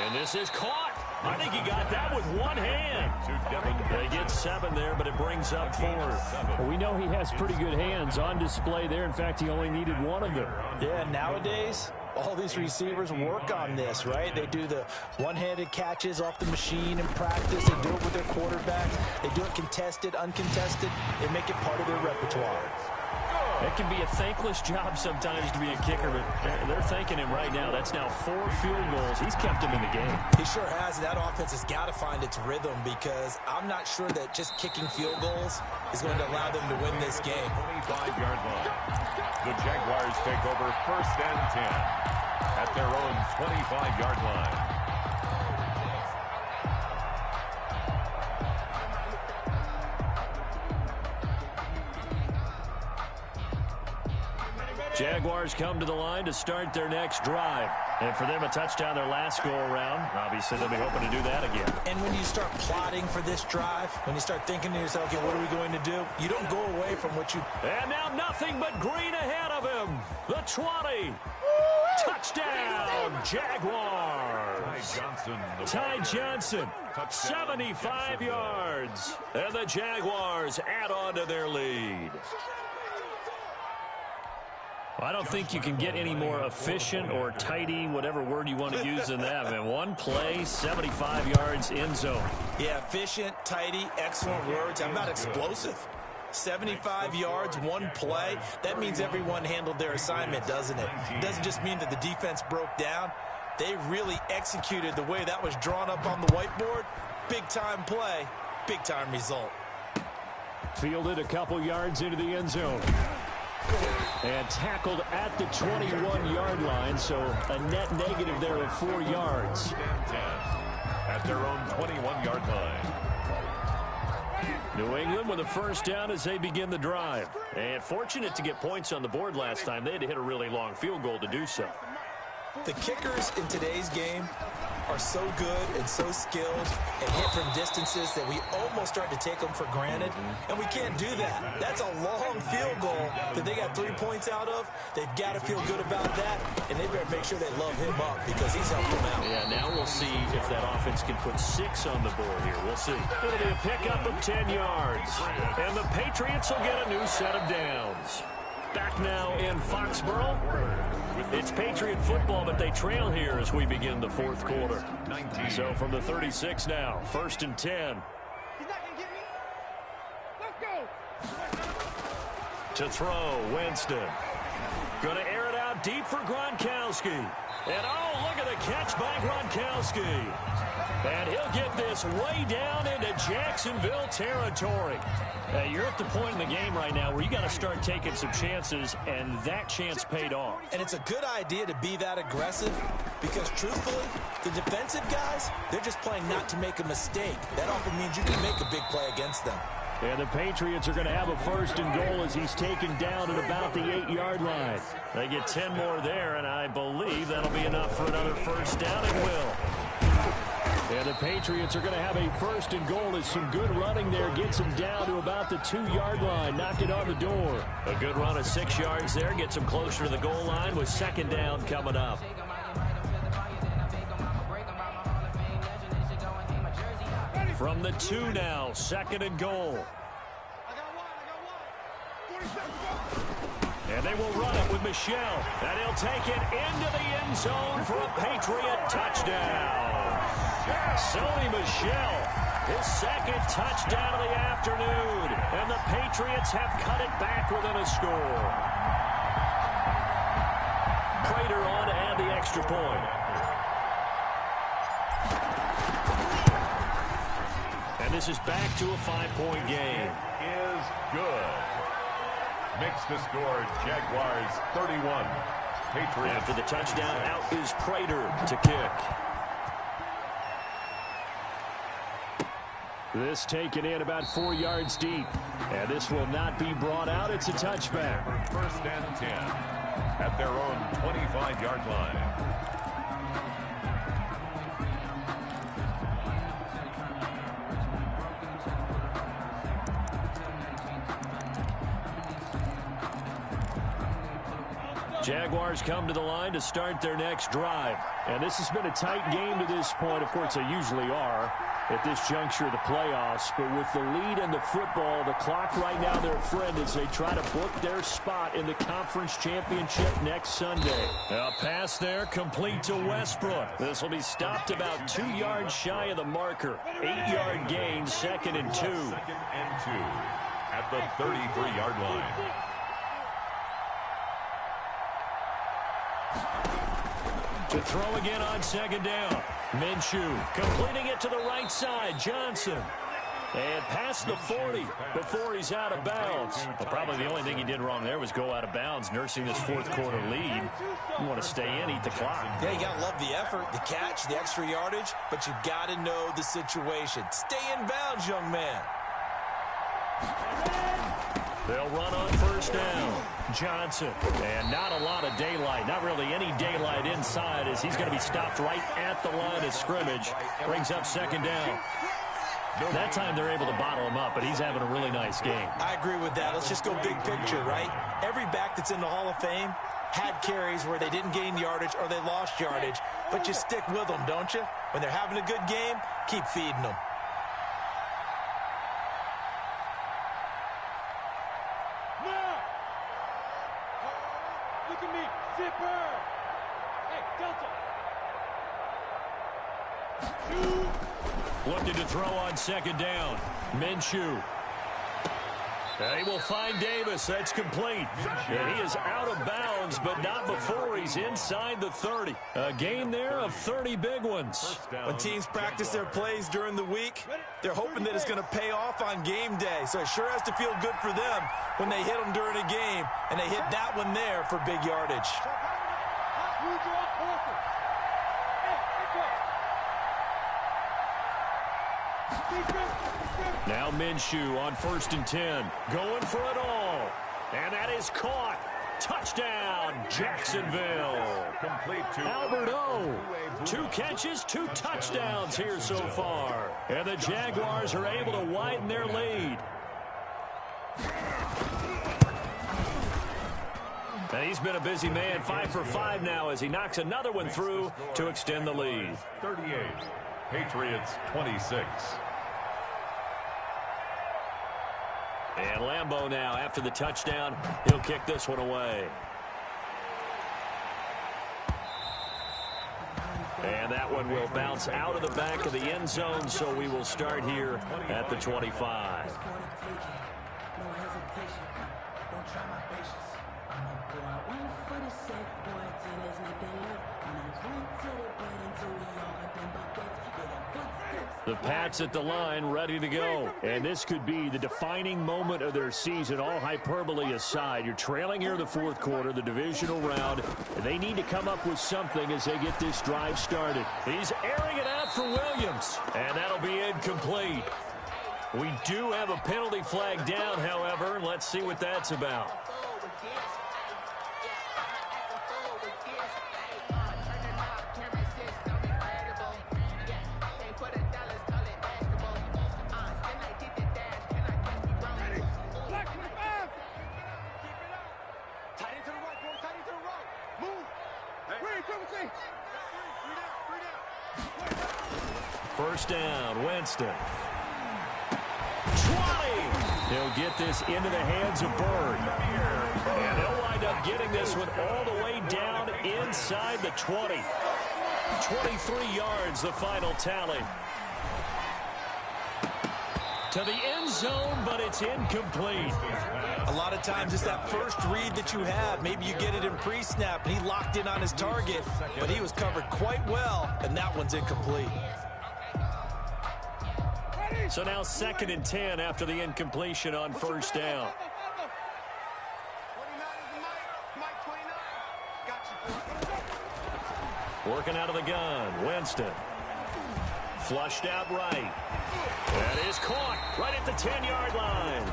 Speaker 1: And this is caught. I think he got that with one hand. They get 7 there, but it brings up 4.
Speaker 5: Well, we know he has pretty good hands on display there. In fact, he only needed one of them.
Speaker 3: Yeah, nowadays, all these receivers work on this, right? They do the one-handed catches off the machine in practice. They do it with their quarterbacks. They do it contested, uncontested. They make it part of their repertoire.
Speaker 1: It can be a thankless job sometimes to be a kicker, but they're thanking him right now. That's now 4 field goals. He's kept him in the game.
Speaker 3: He sure has. That offense has got to find its rhythm because I'm not sure that just kicking field goals is going to allow them to win this game.
Speaker 2: 25-yard line. The Jaguars take over 1st and 10 at their own 25-yard line.
Speaker 1: Jaguars come to the line to start their next drive. And for them, a touchdown their last go-around. Obviously, they'll be hoping to do that again.
Speaker 3: And when you start plotting for this drive, when you start thinking to yourself, okay, what are we going to do? You don't go away from what you...
Speaker 1: And now nothing but green ahead of him. The 20. Touchdown, Jaguars. Ty Johnson, 75 yards. And the Jaguars add on to their lead. I don't think you can get any more efficient or tidy, whatever word you want to use in that. Man, one play, 75 yards, end zone.
Speaker 3: Yeah, efficient, tidy, excellent words. How about explosive? 75 yards, one play. That means everyone handled their assignment, doesn't it? It doesn't just mean that the defense broke down. They really executed the way that was drawn up on the whiteboard. Big-time play, big-time result.
Speaker 1: Fielded a couple yards into the end zone. And tackled at the 21-yard line, so a net negative there of 4 yards.
Speaker 2: At their own 21-yard line.
Speaker 1: New England with a first down as they begin the drive. And fortunate to get points on the board last time. They had to hit a really long field goal to do so.
Speaker 3: The kickers in today's game are so good and so skilled and hit from distances that we almost start to take them for granted, and we can't do that. That's a long field goal that they got 3 points out of. They've got to feel good about that, and they better make sure they love him up because he's helped them out.
Speaker 1: Yeah, now we'll see if that offense can put 6 on the board here. We'll see. It'll be a pickup of 10 yards, and the Patriots will get a new set of downs. Back now in Foxborough. It's Patriot football, but they trail here as we begin the 4th quarter. So from the 36 now, 1st and 10.
Speaker 4: He's not gonna get me. Let's go.
Speaker 1: To throw, Winston. Going to air it out deep for Gronkowski. And oh, look at the catch by Gronkowski. And he'll get this way down into Jacksonville territory. You're at the point in the game right now where you got to start taking some chances, and that chance paid off.
Speaker 3: And it's a good idea to be that aggressive because, truthfully, the defensive guys, they're just playing not to make a mistake. That often means you can make a big play against them.
Speaker 1: And the Patriots are going to have a 1st and goal as he's taken down at about the 8-yard line. They get 10 more there, and I believe that'll be enough for another first down. It will. And the Patriots are going to have a 1st and goal as some good running there gets them down to about the 2-yard line. Knock it on the door. A good run of 6 yards there gets them closer to the goal line with 2nd down coming up. From the 2 now, 2nd and goal. And they will run it with Michel. And he'll take it into the end zone for a Patriot touchdown. Sony Michel, his 2nd touchdown of the afternoon. And the Patriots have cut it back within a score. Prater on to add the extra point. And this is back to a 5-point game.
Speaker 2: Is good. Makes the score Jaguars 31. Patriots.
Speaker 1: After the touchdown, out is Prater to kick. This taken in about 4 yards deep. And this will not be brought out. It's a touchback.
Speaker 2: 1st and 10 at their own 25-yard line.
Speaker 1: Jaguars come to the line to start their next drive. And this has been a tight game to this point. Of course, they usually are. at this juncture of the playoffs, but with the lead in the football, the clock right now their friend as they try to book their spot in the conference championship next Sunday. A pass there complete to Westbrook. This will be stopped about 2 yards shy of the marker. 8-yard gain, 2nd and 2.
Speaker 2: 2nd and 2 at the 33-yard line.
Speaker 1: To throw again on 2nd down. Minshew completing it to the right side. Johnson. And past the 40 before he's out of bounds. Well, probably the only thing he did wrong there was go out of bounds, nursing this 4th quarter lead. You want to stay in, eat the clock.
Speaker 3: Yeah, you got to love the effort, the catch, the extra yardage, but you got to know the situation. Stay in bounds, young man.
Speaker 1: They'll run on 1st down. Johnson. And not a lot of daylight. Not really any daylight inside as he's going to be stopped right at the line of scrimmage. Brings up 2nd down. That time they're able to bottle him up, but he's having a really nice game.
Speaker 3: I agree with that. Let's just go big picture, right? Every back that's in the Hall of Fame had carries where they didn't gain yardage or they lost yardage, but you stick with them, don't you? When they're having a good game, keep feeding them.
Speaker 4: Look at me, zipper. Hey, Delta.
Speaker 1: Looking to throw on 2nd down. Minshew. He will find Davis. That's complete. And he is out of bounds, but not before he's inside the 30. A game there of 30 big ones.
Speaker 3: When teams practice their plays during the week, they're hoping that it's going to pay off on game day. So it sure has to feel good for them when they hit them during a game, and they hit that one there for big yardage.
Speaker 1: Now Minshew on 1st and 10. Going for it all. And that is caught. Touchdown, Jacksonville.
Speaker 2: Complete to
Speaker 1: Albert O. 2 catches, 2 touchdowns here so far. And the Jaguars are able to widen their lead. And he's been a busy man, 5 for 5 now as he knocks another one through to extend the lead.
Speaker 2: 38. Patriots 26.
Speaker 1: And Lambeau now, after the touchdown, he'll kick this one away. And that one will bounce out of the back of the end zone, so we will start here at the 25. The Pats at the line, ready to go. And this could be the defining moment of their season, all hyperbole aside. You're trailing here in the 4th quarter, the divisional round, and they need to come up with something as they get this drive started. He's airing it out for Williams, and that'll be incomplete. We do have a penalty flag down, however. Let's see what that's about. First down, Winston. 20! He'll get this into the hands of Bird. And he'll wind up getting this one all the way down inside the 20. 23 yards, the final tally. To the end zone, but it's incomplete.
Speaker 3: A lot of times it's that first read that you have. Maybe you get it in pre-snap, and he locked in on his target, but he was covered quite well, and that one's incomplete.
Speaker 1: So now 2nd and 10 after the incompletion on 1st down. Working out of the gun, Winston. Flushed out right. That is caught right at the 10-yard line.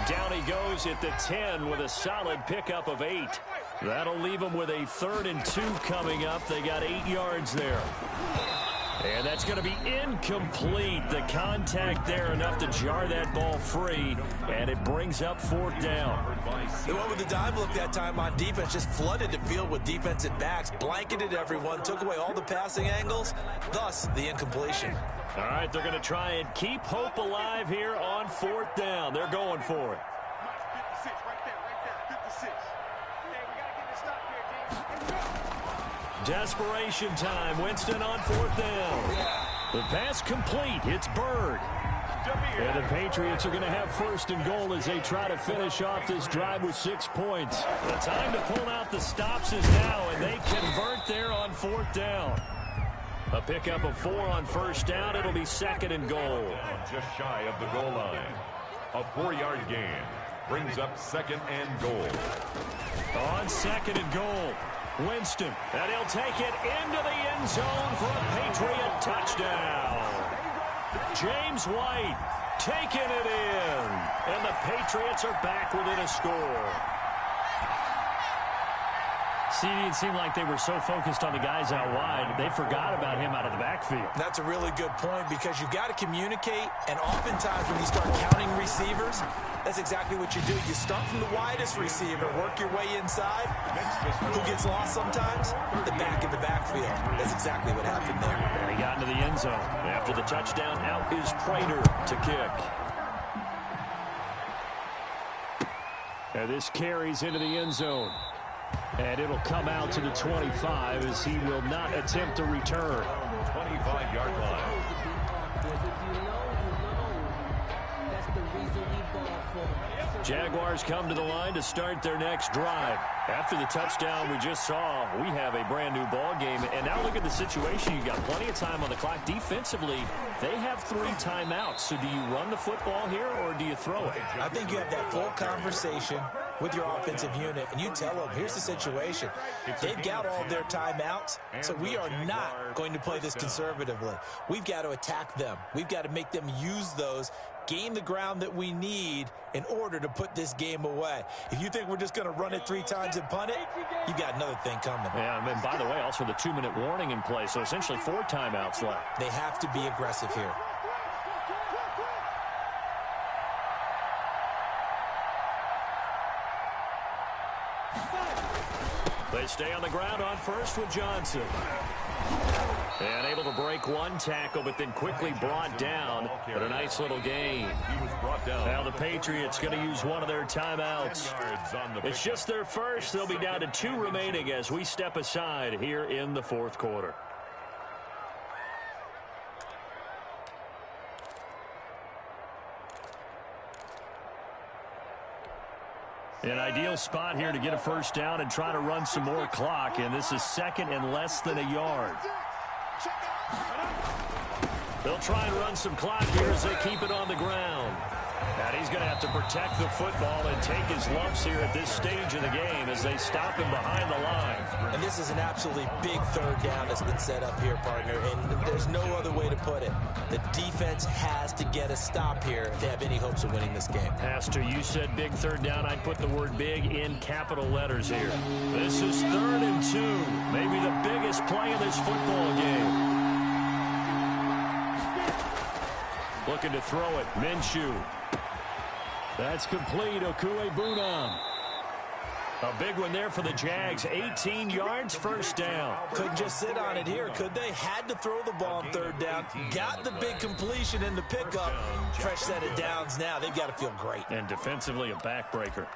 Speaker 1: Down he goes at the 10 with a solid pickup of 8. That'll leave him with a 3rd and 2 coming up. They got 8 yards there. And that's going to be incomplete. The contact there enough to jar that ball free, and it brings up 4th down.
Speaker 3: They went with the dive look that time on defense, just flooded the field with defensive backs, blanketed everyone, took away all the passing angles, thus the incompletion.
Speaker 1: All right, they're going to try and keep hope alive here on 4th down. They're going for it.
Speaker 4: 56, right there, 56. Hey, we got to get this stop here, D.
Speaker 1: Desperation time. Winston on 4th down. The pass complete. It's Bird. And the Patriots are going to have 1st and goal as they try to finish off this drive with 6 points. The time to pull out the stops is now, and they convert there on 4th down. A pickup of 4 on 1st down. It'll be 2nd and goal.
Speaker 2: Just shy of the goal line. A 4-yard gain brings up 2nd and goal.
Speaker 1: On 2nd and goal, Winston. And he'll take it into the end zone for a Patriot touchdown. James White taking it in. And the Patriots are back within a score. See, it seemed like they were so focused on the guys out wide, they forgot about him out of the backfield.
Speaker 3: That's a really good point because you've got to communicate, and oftentimes when you start counting receivers, that's exactly what you do. You start from the widest receiver, work your way inside. Who gets lost sometimes? The back in the backfield. That's exactly what happened there.
Speaker 1: And he got into the end zone. After the touchdown, out is Prater to kick. And this carries into the end zone. And it'll come out to the 25 as he will not attempt to return.
Speaker 2: 25-yard line.
Speaker 1: Jaguars come to the line to start their next drive. After the touchdown we just saw, we have a brand new ball game. And now look at the situation. You got plenty of time on the clock. Defensively, they have 3 timeouts. So do you run the football here or do you throw it?
Speaker 3: I think you have that full conversation with your offensive unit, and you tell them, here's the situation. They've got all their timeouts, so we are not going to play this conservatively. We've got to attack them. We've got to make them use those, gain the ground that we need in order to put this game away. If you think we're just going to run it 3 times and punt it, you got another thing coming.
Speaker 1: Yeah, and by the way, also the 2-minute warning in play, so essentially 4 timeouts left.
Speaker 3: They have to be aggressive here.
Speaker 1: They stay on the ground on first with Johnson. And able to break one tackle, but then quickly brought down. But a nice little gain. Now the Patriots going to use one of their timeouts. It's just their first. They'll be down to 2 remaining as we step aside here in the 4th quarter. An ideal spot here to get a 1st down and try to run some more clock, and this is 2nd and less than a yard. They'll try and run some clock here as they keep it on the ground. And he's going to have to protect the football and take his lumps here at this stage of the game as they stop him behind the line.
Speaker 3: And this is an absolutely big 3rd down that's been set up here, partner, and there's no other way to put it. The defense has to get a stop here if they have any hopes of winning this game.
Speaker 1: Pastor, you said big 3rd down. I'd put the word big in capital letters here. This is 3rd and 2, maybe the biggest play of this football game. Looking to throw it, Minshew. That's complete, Okuegbunam. A big one there for the Jags, 18 yards, 1st down.
Speaker 3: Couldn't just sit on it here, could they? Had to throw the ball on 3rd down. Got the big completion in the pickup. Fresh set of downs now. They've got to feel great.
Speaker 1: And defensively, a backbreaker.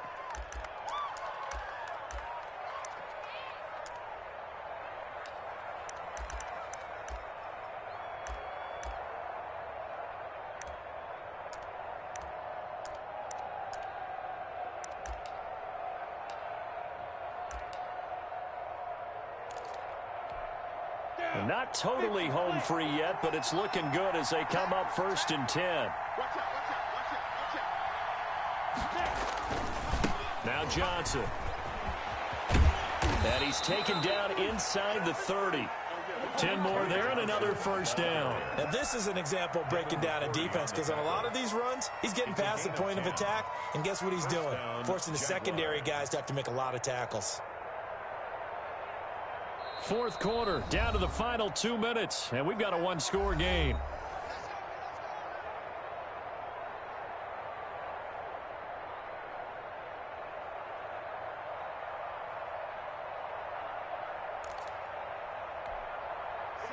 Speaker 1: Not totally home free yet, but it's looking good as they come up 1st and 10. Now Johnson. And he's taken down inside the 30. 10 more there and another 1st down.
Speaker 3: Now this is an example of breaking down a defense because on a lot of these runs, he's getting past the point of attack, and guess what he's doing? Forcing the secondary guys to have to make a lot of tackles.
Speaker 1: Fourth quarter, down to the final 2 minutes, and we've got a one-score game.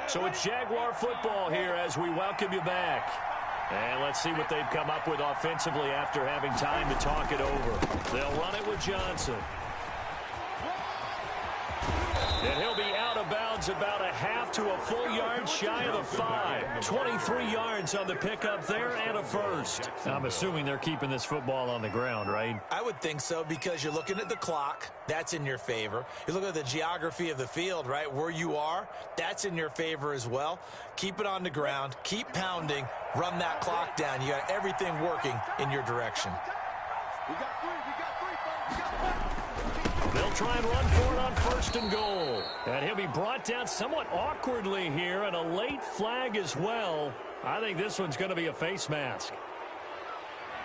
Speaker 1: So it's Jaguar football here as we welcome you back. And let's see what they've come up with offensively after having time to talk it over. They'll run it with Johnson. And he'll be out of bounds about a half to a full yard shy of the 5. 23 yards on the pickup there and a first. I'm assuming they're keeping this football on the ground, right?
Speaker 3: I would think so because you're looking at the clock. That's in your favor. You look at the geography of the field, right, where you are. That's in your favor as well. Keep it on the ground. Keep pounding. Run that clock down. You got everything working in your direction.
Speaker 4: We got three, folks. We got three.
Speaker 1: They'll try and run for it on first and goal. And he'll be brought down somewhat awkwardly here, and a late flag as well. I think this one's going to be a face mask.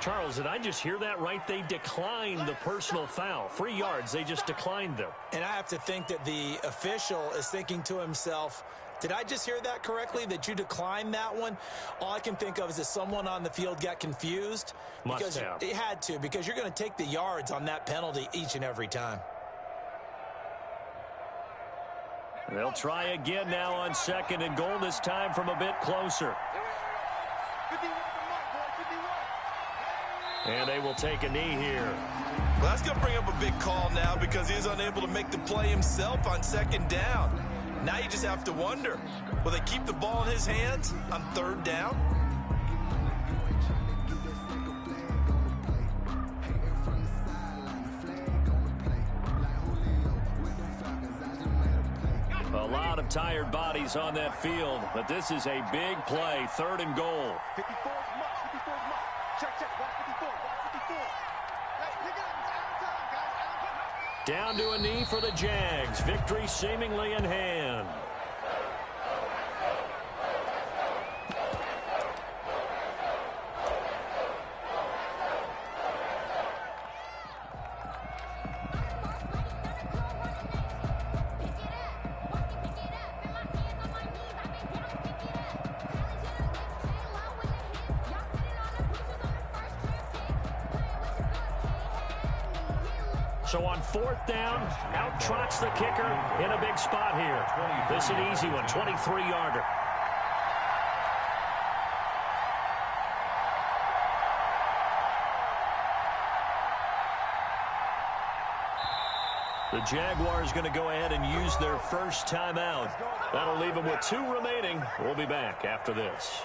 Speaker 1: Charles, did I just hear that right? They declined the personal foul. 3 yards, they just declined them.
Speaker 3: And I have to think that the official is thinking to himself, did I just hear that correctly, that you declined that one? All I can think of is that someone on the field got confused.
Speaker 1: Must have.
Speaker 3: It had to, because you're going to take the yards on that penalty each and every time.
Speaker 1: They'll try again now on second and goal, this time from a bit closer.
Speaker 4: 51 boy, 51.
Speaker 1: And they will take a knee here.
Speaker 3: Well, that's going to bring up a big call now because he's unable to make the play himself on second down. Now you just have to wonder, will they keep the ball in his hands on third down?
Speaker 1: A lot of tired bodies on that field, but this is a big play, third and goal.
Speaker 4: 54 is much. 54 is much. Check. Watch 54. Watch 54. Hey, pick it up. It's out of time, guys.
Speaker 1: Down to a knee for the Jags. Victory seemingly in hand. So on fourth down, out trots the kicker in a big spot here. This is an easy one, 23-yarder. The Jaguars going to go ahead and use their first timeout. That'll leave them with 2 remaining. We'll be back after this.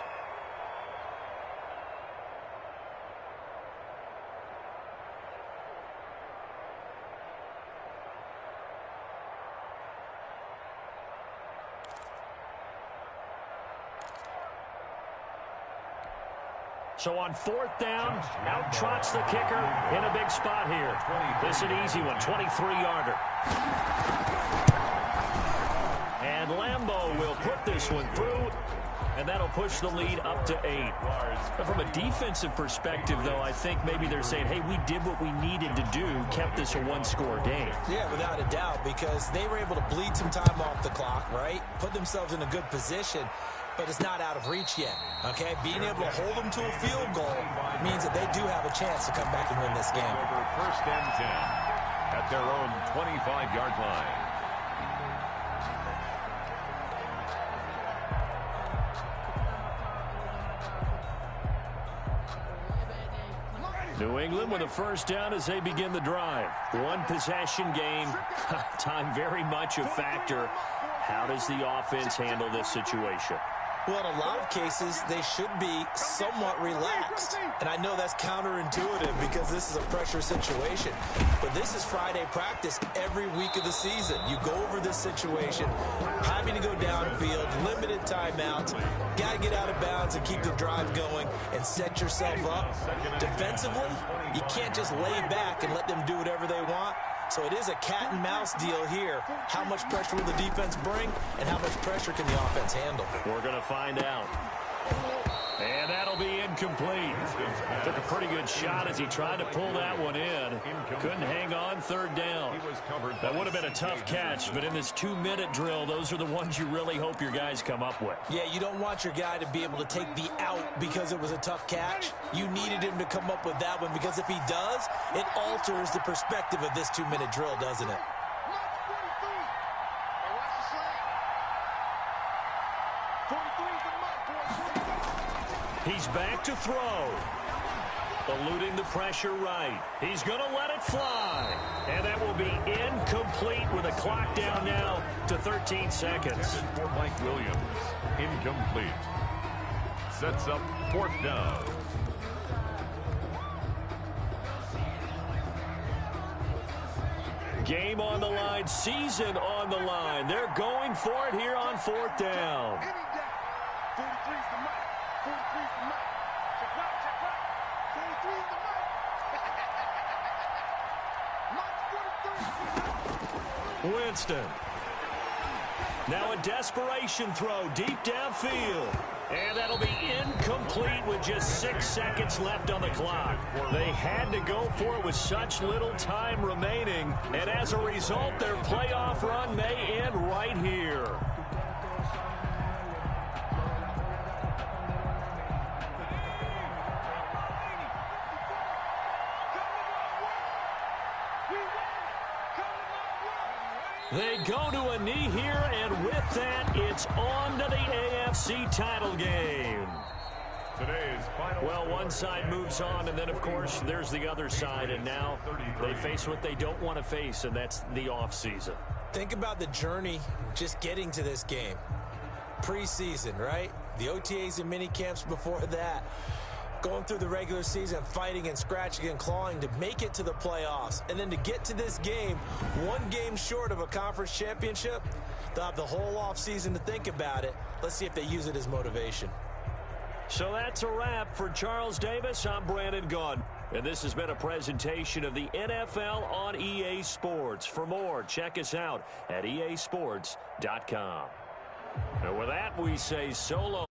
Speaker 1: So on fourth down, out trots the kicker in a big spot here. This is an easy one, 23-yarder. And Lambeau will put this one through, and that'll push the lead up to 8. But from a defensive perspective, though, I think maybe they're saying, hey, we did what we needed to do, kept this a one-score game.
Speaker 3: Yeah, without a doubt, because they were able to bleed some time off the clock, right? Put themselves in a good position. But it's not out of reach yet, okay? Being able to hold them to a field goal means that they do have a chance to come back and win this game.
Speaker 2: Over first and 10 at their own 25-yard line.
Speaker 1: New England with a first down as they begin the drive. One possession game. Time very much a factor. How does the offense handle this situation?
Speaker 3: Well, in a lot of cases, they should be somewhat relaxed. And I know that's counterintuitive because this is a pressure situation. But this is Friday practice every week of the season. You go over this situation, having to go downfield, limited timeouts, got to get out of bounds and keep the drive going and set yourself up. Defensively, you can't just lay back and let them do whatever they want. So it is a cat and mouse deal here. How much pressure will the defense bring, and how much pressure can the offense handle?
Speaker 1: We're going to find out. And that'll be incomplete. incomplete. Took a pretty good shot as he tried to pull that one in. Couldn't hang on third down. That would have been a tough catch, but in this 2-minute drill, those are the ones you really hope your guys come up with.
Speaker 3: Yeah, you don't want your guy to be able to take the out because it was a tough catch. You needed him to come up with that one, because if he does, it alters the perspective of this 2-minute drill, doesn't it?
Speaker 1: He's back to throw. Eluding the pressure right. He's going to let it fly. And that will be incomplete with a clock down now to 13 seconds.
Speaker 2: For Mike Williams. Incomplete. Sets up 4th down.
Speaker 1: Game on the line, season on the line. They're going for it here on 4th down. Winston. Now a desperation throw deep downfield. And that'll be incomplete with just 6 seconds left on the clock. They had to go for it with such little time remaining. And as a result, their playoff run may end right here. They go to a knee here, and with that, it's on to the AFC title game.
Speaker 2: Today's final.
Speaker 1: Well, one side moves on, and then, of course, there's the other side, and now they face what they don't want to face, and that's the offseason.
Speaker 3: Think about the journey just getting to this game. Preseason, right? The OTAs and mini camps before that. Going through the regular season, fighting and scratching and clawing to make it to the playoffs. And then to get to this game, one game short of a conference championship, they'll have the whole offseason to think about it. Let's see if they use it as motivation.
Speaker 1: So that's a wrap for Charles Davis. I'm Brandon Gunn. And this has been a presentation of the NFL on EA Sports. For more, check us out at easports.com. And with that, we say so long.